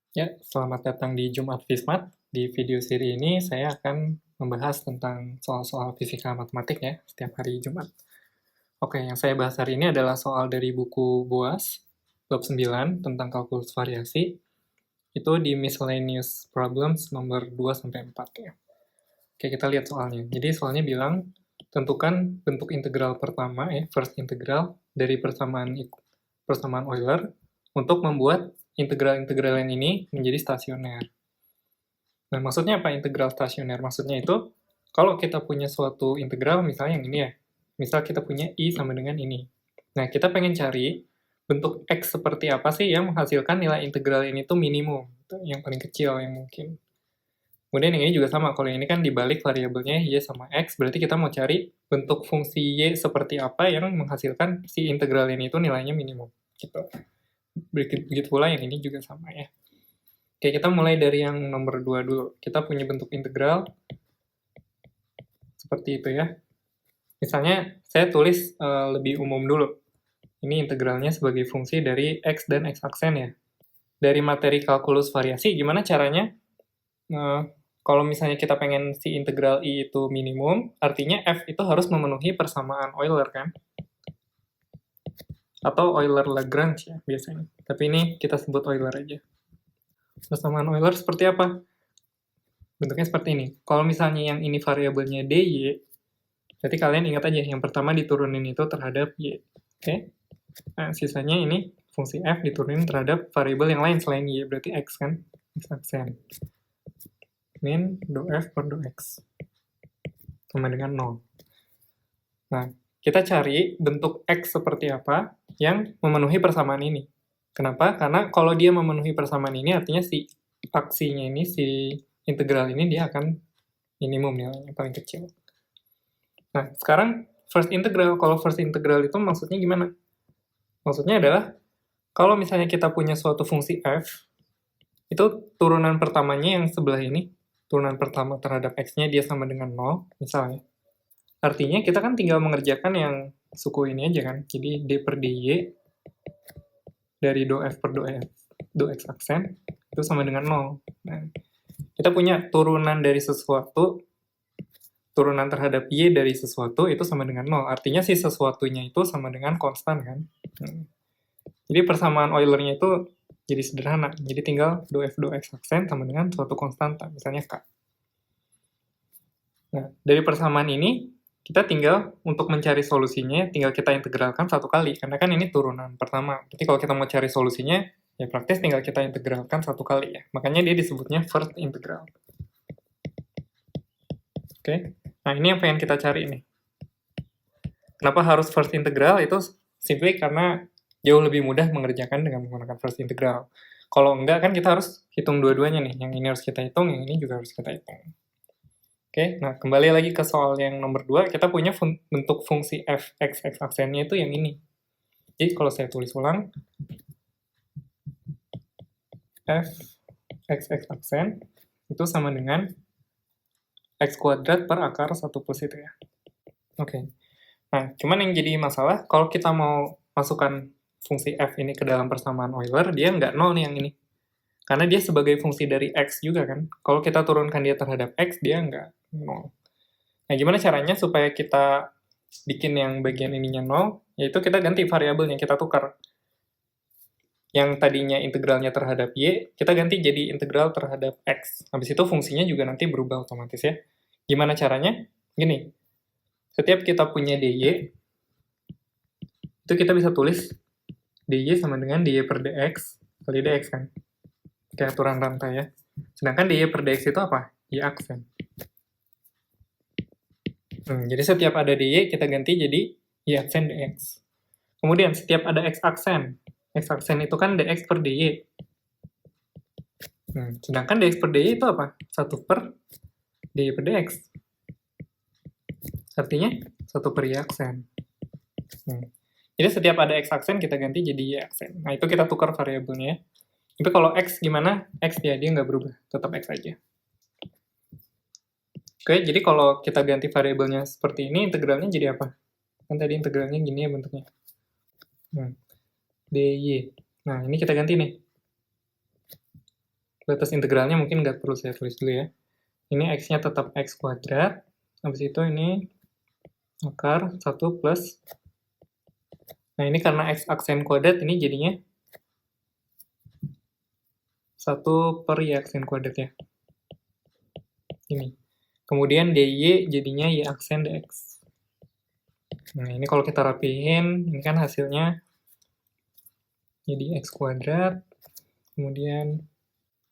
Ya, selamat datang di Jumat Fismat. Di video seri ini saya akan membahas tentang soal-soal fisika matematik ya, setiap hari Jumat. Oke, yang saya bahas hari ini adalah soal dari buku Boas, bab 9, tentang kalkulus variasi. Itu di Miscellaneous Problems nomor 2-4 ya. Oke, kita lihat soalnya. Jadi soalnya bilang, tentukan bentuk integral pertama ya, first integral, dari persamaan Euler, untuk membuat integral-integral yang ini menjadi stasioner. Nah, maksudnya apa integral stasioner? Maksudnya itu, kalau kita punya suatu integral, misalnya yang ini ya, misal kita punya I sama dengan ini. Nah, kita pengen cari bentuk X seperti apa sih yang menghasilkan nilai integral ini tuh minimum, yang paling kecil yang mungkin. Kemudian yang ini juga sama, kalau ini kan dibalik variabelnya Y sama X, berarti kita mau cari bentuk fungsi Y seperti apa yang menghasilkan si integral ini tuh nilainya minimum. Gitu. Begitu pula yang ini juga sama ya. Oke, kita mulai dari yang nomor 2 dulu. Kita punya bentuk integral seperti itu ya. Misalnya, saya tulis lebih umum dulu. Ini integralnya sebagai fungsi dari X dan X aksen ya. Dari materi kalkulus variasi, gimana caranya? Kalau misalnya kita pengen si integral I itu minimum, artinya F itu harus memenuhi persamaan Euler kan? Atau Euler-Lagrange ya biasanya. Tapi ini kita sebut Euler aja. Persamaan Euler seperti apa? Bentuknya seperti ini. Kalau misalnya yang ini variabelnya dy, berarti kalian ingat aja, yang pertama diturunin itu terhadap y. Oke? Nah, sisanya ini fungsi f diturunin terhadap variabel yang lain selain y, berarti x kan? X aksen. Min do f per do x. Sama dengan 0. Nah, kita cari bentuk x seperti apa yang memenuhi persamaan ini. Kenapa? Karena kalau dia memenuhi persamaan ini, artinya si aksinya ini, si integral ini, dia akan minimum nilainya, paling kecil. Nah, sekarang first integral. Kalau first integral itu maksudnya gimana? Maksudnya adalah, kalau misalnya kita punya suatu fungsi f, itu turunan pertamanya yang sebelah ini, turunan pertama terhadap x-nya dia sama dengan 0, misalnya. Artinya kita kan tinggal mengerjakan yang suku ini aja kan. Jadi d per dy dari do f per do x aksen, itu sama dengan 0. Nah, kita punya turunan dari sesuatu, turunan terhadap y dari sesuatu itu sama dengan 0. Artinya si sesuatunya itu sama dengan konstan kan. Jadi persamaan Eulernya itu jadi sederhana. Jadi tinggal do f do x aksen sama dengan suatu konstanta, misalnya k. Nah, dari persamaan ini, kita tinggal untuk mencari solusinya, tinggal kita integralkan satu kali. Karena kan ini turunan pertama. Jadi kalau kita mau cari solusinya, ya praktis tinggal kita integralkan satu kali ya. Makanya dia disebutnya first integral. Oke? Nah, ini yang pengen kita cari nih. Kenapa harus first integral? Itu simply karena jauh lebih mudah mengerjakan dengan menggunakan first integral. Kalau enggak kan kita harus hitung dua-duanya nih. Yang ini harus kita hitung, yang ini juga harus kita hitung. Oke, nah kembali lagi ke soal yang nomor 2, kita punya bentuk fungsi f x aksennya itu yang ini. Jadi kalau saya tulis ulang, f x aksen itu sama dengan x kuadrat per akar 1 plus itu ya. Oke. Nah, cuman yang jadi masalah, kalau kita mau masukkan fungsi f ini ke dalam persamaan Euler, dia nggak 0 nih yang ini. Karena dia sebagai fungsi dari x juga kan. Kalau kita turunkan dia terhadap x, dia nggak 0. Nah, gimana caranya supaya kita bikin yang bagian ininya 0? Yaitu kita ganti variabelnya, kita tukar. Yang tadinya integralnya terhadap y, kita ganti jadi integral terhadap x. Habis itu fungsinya juga nanti berubah otomatis ya. Gimana caranya? Gini, setiap kita punya dy, itu kita bisa tulis dy sama dengan dy per dx kali dx kan. Kayak aturan rantai ya. Sedangkan dy per dx itu apa? Y aksen. Jadi setiap ada dy, kita ganti jadi y aksen dx. Kemudian setiap ada x aksen itu kan dx per dy. Sedangkan dx per dy itu apa? 1 per dy per dx. Artinya 1 per y aksen. Jadi setiap ada x aksen, kita ganti jadi y aksen. Nah, itu kita tukar variabelnya ya. Tapi kalau x gimana? X ya, dia nggak berubah. Tetap x aja. Oke, jadi kalau kita ganti variabelnya seperti ini, integralnya jadi apa? Kan tadi integralnya gini ya bentuknya. dy. Nah, ini kita ganti nih. batas integralnya mungkin nggak perlu saya tulis dulu ya. Ini X-nya tetap X kuadrat, habis itu ini akar 1 plus, nah ini karena X aksen kuadrat, ini jadinya 1 per Y aksen kuadrat ya. Ini. Kemudian DY jadinya Y aksen DX. Nah, ini kalau kita rapihin, ini kan hasilnya jadi X kuadrat, kemudian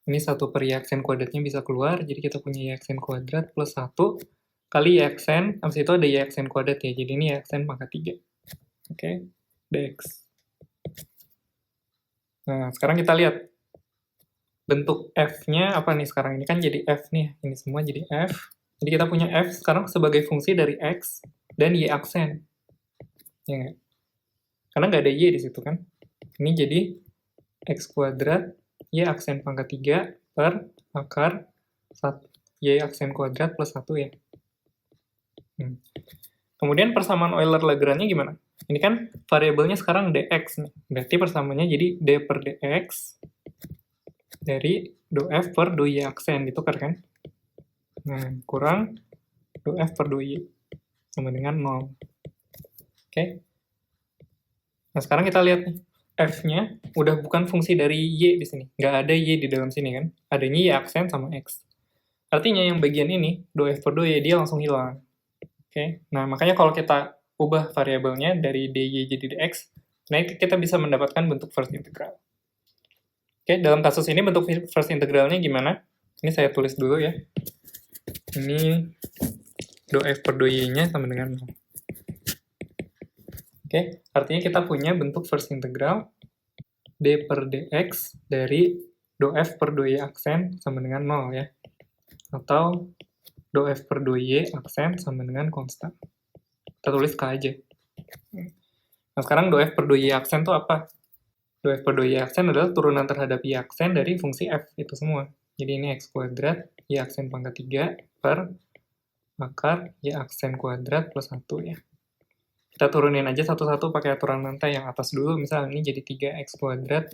ini 1 per Y aksen kuadratnya bisa keluar, jadi kita punya Y aksen kuadrat plus 1 kali Y aksen, habis itu ada Y aksen kuadrat ya, jadi ini Y aksen pangkat 3. Oke, DX. Nah, sekarang kita lihat bentuk F-nya apa nih sekarang? Ini kan jadi F nih, ini semua jadi F. Jadi kita punya F sekarang sebagai fungsi dari X dan Y aksen. Ya nggak? Karena nggak ada Y di situ kan. Ini jadi X kuadrat, Y aksen pangkat 3 per akar 1, Y aksen kuadrat plus 1 ya. Kemudian persamaan Euler-Lagrange gimana? Ini kan variabelnya sekarang dx nih. Berarti persamaannya jadi d per dx dari do f per do y aksen, ditukar kan? Nah, kurang do f per do y sama dengan 0. Oke? Nah, sekarang kita lihat nih. F-nya udah bukan fungsi dari y di sini. Nggak ada y di dalam sini kan? Adanya y aksen sama x. Artinya yang bagian ini, do f per do y, dia langsung hilang. Oke? Nah, makanya kalau kita ubah variabelnya dari dy jadi dx, nah itu kita bisa mendapatkan bentuk first integral. Oke, dalam kasus ini bentuk first integralnya gimana? Ini saya tulis dulu ya. Ini do f per do y-nya sama dengan 0. Oke, artinya kita punya bentuk first integral d per dx dari do f per do y aksen sama dengan 0 ya. Atau do f per do y aksen sama dengan konstan. Kita tulis K aja. Nah, sekarang do f per do y aksen itu apa? Do f per do y aksen adalah turunan terhadap y aksen dari fungsi f itu semua. Jadi ini x kuadrat, y aksen pangkat 3 per akar y aksen kuadrat plus 1 ya. Kita turunin aja satu-satu pakai aturan lantai yang atas dulu. Misalnya ini jadi 3x kuadrat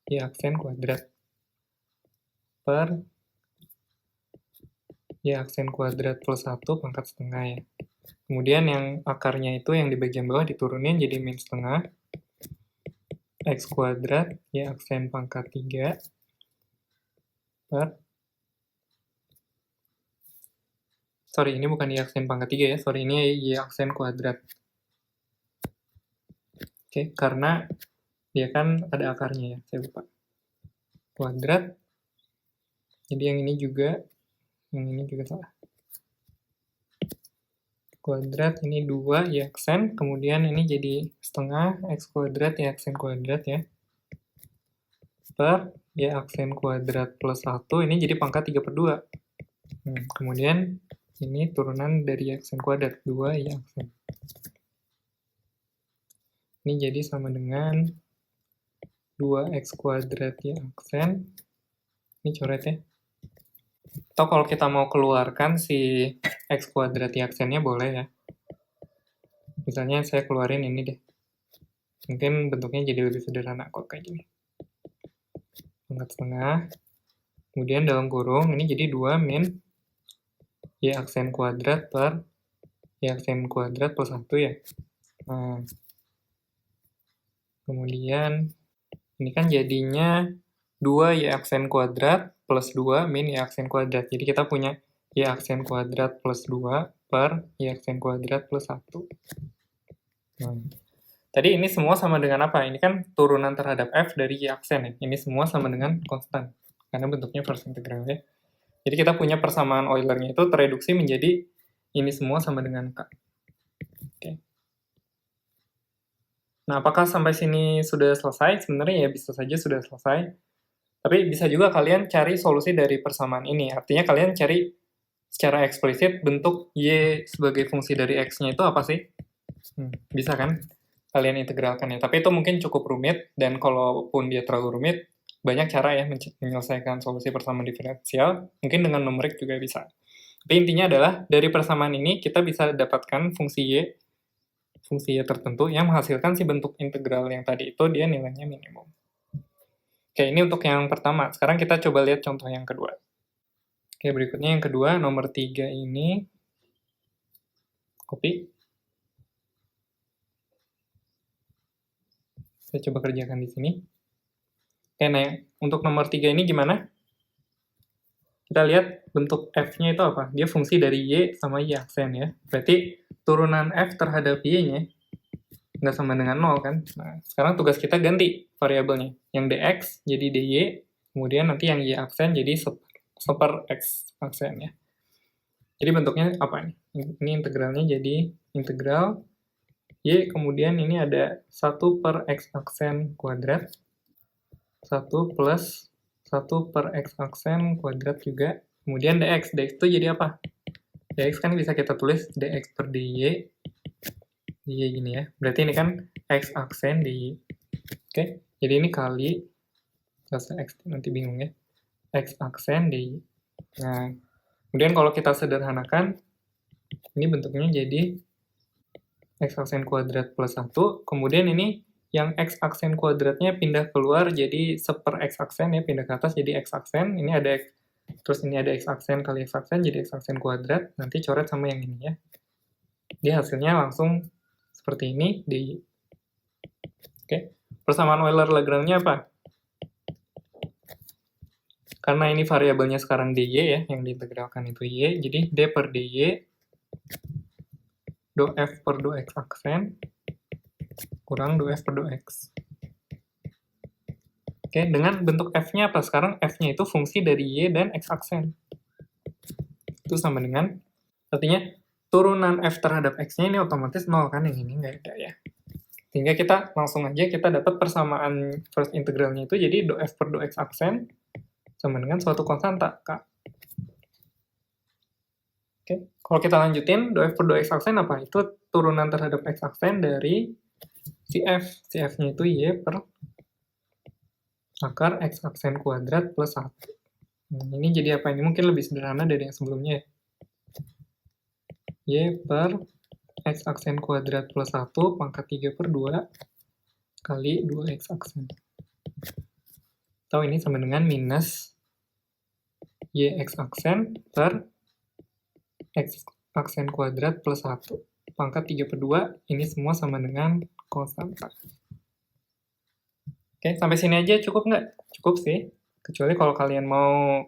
y aksen kuadrat per y aksen kuadrat plus 1 pangkat setengah ya. Kemudian yang akarnya itu yang di bagian bawah diturunin jadi min setengah x kuadrat y aksen pangkat 3 per, sorry ini bukan y aksen pangkat 3 ya, sorry ini y aksen kuadrat. Oke, karena dia kan ada akarnya ya, saya lupa. Kuadrat, jadi yang ini juga salah. Kuadrat, ini 2 y aksen, kemudian ini jadi setengah x kuadrat y aksen kuadrat ya. Per y aksen kuadrat plus 1, ini jadi pangkat 3 per 2. Kemudian ini turunan dari y aksen kuadrat, 2 y aksen. Ini jadi sama dengan 2x kuadrat y aksen. Ini coret ya. Atau kalau kita mau keluarkan si x kuadrat y aksennya boleh ya. Misalnya saya keluarin ini deh. Mungkin bentuknya jadi lebih sederhana kok kayak gini. Pangkat setengah. Kemudian dalam kurung ini jadi 2 min y aksen kuadrat per y aksen kuadrat plus 1 ya. Nah, kemudian ini kan jadinya 2 y aksen kuadrat plus 2 min y aksen kuadrat. Jadi kita punya y aksen kuadrat plus 2 per y aksen kuadrat plus 1. Nah, tadi ini semua sama dengan apa? Ini kan turunan terhadap f dari y aksen ya. Ini semua sama dengan konstan. Karena bentuknya first integral ya. Jadi kita punya persamaan Euler-nya itu tereduksi menjadi ini semua sama dengan K. Oke. Nah, apakah sampai sini sudah selesai? Sebenarnya ya bisa saja sudah selesai. Tapi bisa juga kalian cari solusi dari persamaan ini. Artinya kalian cari secara eksplisit bentuk y sebagai fungsi dari x-nya itu apa sih? Bisa kan? Kalian integralkan ya. Tapi itu mungkin cukup rumit, dan kalaupun dia terlalu rumit, banyak cara ya menyelesaikan solusi persamaan diferensial. Mungkin dengan numerik juga bisa. Tapi intinya adalah, dari persamaan ini kita bisa dapatkan fungsi y tertentu yang menghasilkan si bentuk integral yang tadi itu dia nilainya minimum. Oke, ini untuk yang pertama. Sekarang kita coba lihat contoh yang kedua. Oke, berikutnya yang kedua, nomor 3 ini. Copy. Saya coba kerjakan di sini. Oke, nah untuk nomor 3 ini gimana? Kita lihat bentuk F-nya itu apa? Dia fungsi dari Y sama Y aksen ya. Berarti turunan F terhadap Y-nya nggak sama dengan 0 kan? Nah, sekarang tugas kita ganti variabelnya. Yang dx jadi dy, kemudian nanti yang Y aksen jadi seper X aksen ya. Jadi bentuknya apa nih? Ini integralnya jadi integral Y, kemudian ini ada 1 per X aksen kuadrat, 1 plus 1 per X aksen kuadrat juga, kemudian dx. Dx itu jadi apa? Dx kan bisa kita tulis dx per dy, dy gini ya. Berarti ini kan X aksen dy. Oke, jadi ini kali, X nanti bingung ya, X aksen dy. Nah, kemudian kalau kita sederhanakan, ini bentuknya jadi X aksen kuadrat plus 1, kemudian ini yang X aksen kuadratnya pindah keluar jadi seper X aksen ya, pindah ke atas jadi X aksen, ini ada X, terus ini ada X aksen kali X aksen jadi X aksen kuadrat, nanti coret sama yang ini ya. Dia hasilnya langsung seperti ini di. Oke, persamaan Euler-Lagrange apa? Karena ini variabelnya sekarang dy ya, yang diintegralkan itu y, jadi d per dy do f per do x aksen kurang do f per do x. Oke, dengan bentuk f-nya apa? Sekarang f-nya itu fungsi dari y dan x aksen. Itu sama dengan, artinya turunan f terhadap x-nya ini otomatis 0 kan, yang ini nggak ada ya. Sehingga kita langsung aja kita dapat persamaan first integralnya itu jadi do f per do x aksen sama dengan suatu konstanta, Kak. Oke, kalau kita lanjutin, do f per do x aksen apa? Itu turunan terhadap x aksen dari si f. Si f-nya itu y per akar x aksen kuadrat plus 1. Ini jadi apa? Ini mungkin lebih sederhana dari yang sebelumnya ya. Y per x aksen kuadrat plus 1 pangkat 3 per 2 kali 2x aksen. Atau ini sama dengan minus yx aksen per x aksen kuadrat plus 1 pangkat 3 per 2, ini semua sama dengan konstanta. Oke, sampai sini aja cukup nggak? Cukup sih, kecuali kalau kalian mau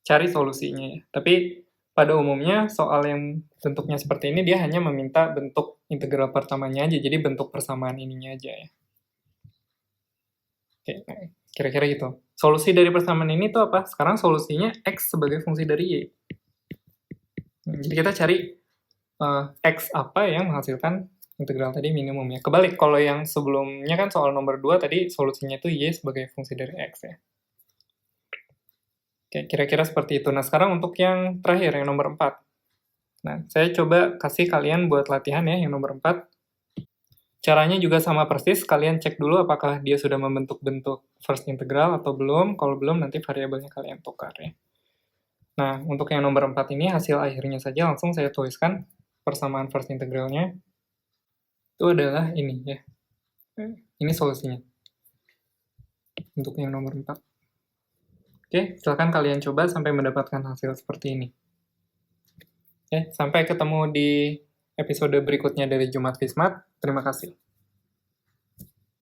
cari solusinya ya. Tapi pada umumnya soal yang bentuknya seperti ini, dia hanya meminta bentuk integral pertamanya aja, jadi bentuk persamaan ininya aja ya. Oke, kira-kira gitu. Solusi dari persamaan ini tuh apa? Sekarang solusinya X sebagai fungsi dari Y. Jadi kita cari X apa yang menghasilkan integral tadi minimum ya. Kebalik, kalau yang sebelumnya kan soal nomor 2 tadi solusinya itu Y sebagai fungsi dari X ya. Oke, kira-kira seperti itu. Nah, sekarang untuk yang terakhir, yang nomor 4. Nah, saya coba kasih kalian buat latihan ya, yang nomor 4. Caranya juga sama persis, kalian cek dulu apakah dia sudah membentuk-bentuk first integral atau belum. Kalau belum, nanti variabelnya kalian tukar ya. Nah, untuk yang nomor 4 ini, hasil akhirnya saja langsung saya tuliskan persamaan first integralnya. Itu adalah ini ya. Ini solusinya. Untuk yang nomor 4. Oke, silakan kalian coba sampai mendapatkan hasil seperti ini. Oke, sampai ketemu di episode berikutnya dari Jumat Fismat. Terima kasih.